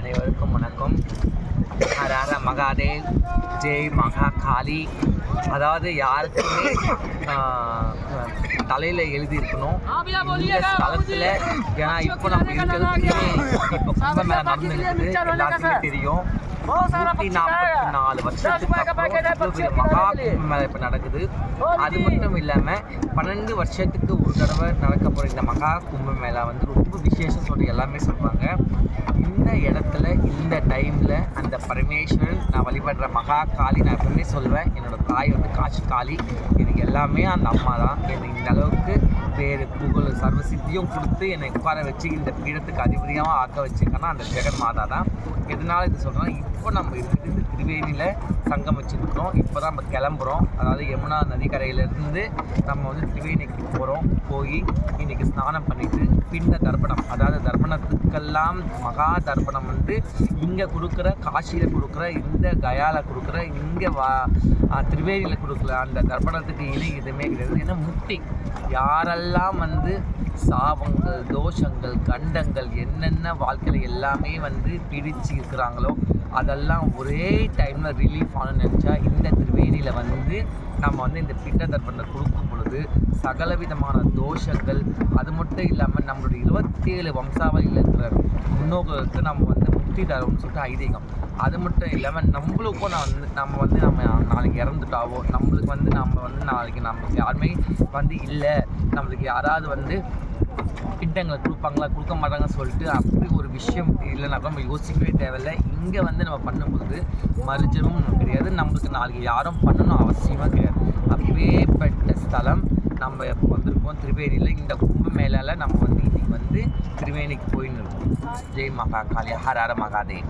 அனைவருக்கும் வணக்கம். ஹர ஹர மகாதேவ், ஜெய் மகா காளி. அதாவது யாருக்குமே தலையில் எழுதியிருக்கணும் இந்த ஸ்தலத்தில். ஏன்னா இப்போ நம்ம இருக்கிறது இப்போ கும்பமேளா நடந்து இருக்குது, எல்லாருக்குமே தெரியும். 144 வருஷத்துக்கு அப்புறம் மகா கும்பமேளா இப்போ நடக்குது. அது மட்டும் இல்லாமல் 12 வருஷத்துக்கு ஒரு தடவை நடக்க போகிற இந்த மகா கும்பமேளா வந்து ரொம்ப விசேஷம் சொல்லி எல்லாமே சொல்கிறாங்க. இந்த இடத்துல இந்த டைமில் அந்த பரமேஸ்வரன், நான் வழிபடுற மகா காளி, நான் எப்பவுமே சொல்லுவேன், என்னோடய தாய் வந்து காட்சி காளி. எனக்கு எல்லாமே அந்த அம்மா தான். எனக்கு இந்த அளவுக்கு பேர் புகழ் சர்வசித்தியும் கொடுத்து என்னை உட்கார வச்சு இந்த பீடத்துக்கு அதிபதியாக ஆக்க வச்சுருக்கேன்னா அந்த ஜெகன் மாதா தான். எதனால் இது சொல்கிறேன்னா, இப்போ நம்ம இருக்குது இந்த திருவேணியில் சங்கம் வச்சுருக்கிறோம். இப்போ தான் நம்ம கிளம்புறோம். அதாவது யமுனா நதிக்கரையிலேருந்து நம்ம வந்து திருவேணிக்கு போகிறோம். போய் இன்றைக்கி ஸ்நானம் பண்ணிவிட்டு பின்ன தர்ப்பணம், அதாவது தர்ப்பணத்துக்கெல்லாம் மகா தர்ப்பணம் வந்து இங்கே கொடுக்குற, காசியில் கொடுக்குற, இந்த கயாவில் கொடுக்குற, இங்கே திருவேணியில் கொடுக்குற அந்த தர்ப்பணத்துக்கு இணை எதுவுமே கிடையாது. ஏன்னா முக்தி, யாரெல்லாம் வந்து சாபங்கள், தோஷங்கள், கண்டங்கள், என்னென்ன வாழ்க்கையில் எல்லாமே வந்து பிடிச்சு இருக்கிறாங்களோ அதெல்லாம் ஒரே டைமில் ரிலீஃப் ஆகணும்னு நினச்சா இந்த திருவேணியில் வந்து நம்ம வந்து இந்த பிண்ட தர்ப்பணத்தை கொடுக்கும் பொழுது சகல விதமான தோஷங்கள், அது மட்டும் இல்லாமல் நம்மளுடைய 27 வம்சாவளியில் இருக்கிற முன்னோர்களுக்கு நம்ம வந்து முக்தி தரும்னு சொல்லிட்டு ஐதீகம். அது மட்டும் இல்லாமல் நம்மளுக்கும் நம்ம நாளைக்கு இறந்துட்டாவோ, நம்மளுக்கு வந்து நாளைக்கு நம்மளுக்கு யாருமே வந்து இல்லை, நம்மளுக்கு யாராவது வந்து பிண்டங்களை கொடுப்பாங்களா கொடுக்க மாட்டாங்கன்னு சொல்லிட்டு அப்படி ஒரு விஷயம் இல்லைனா நம்ம யோசிக்கவே தேவையில்லை. இங்கே வந்து நம்ம பண்ணும்போது மறுஜமும் நமக்கு கிடையாது, நம்மளுக்கு நாளைக்கு யாரும் பண்ணணும் அவசியமாக கிடையாது. அப்பேற்பட்ட ஸ்தலம் நம்ம இப்போ வந்திருக்கோம் திருவேணியில். இந்த கும்பமேளால நம்ம வந்து இன்றைக்கி வந்து திருவேணிக்கு போயின்னு இருக்கோம். ஜெய் மகா காளி, ஹர ஹர மகாதேவ்.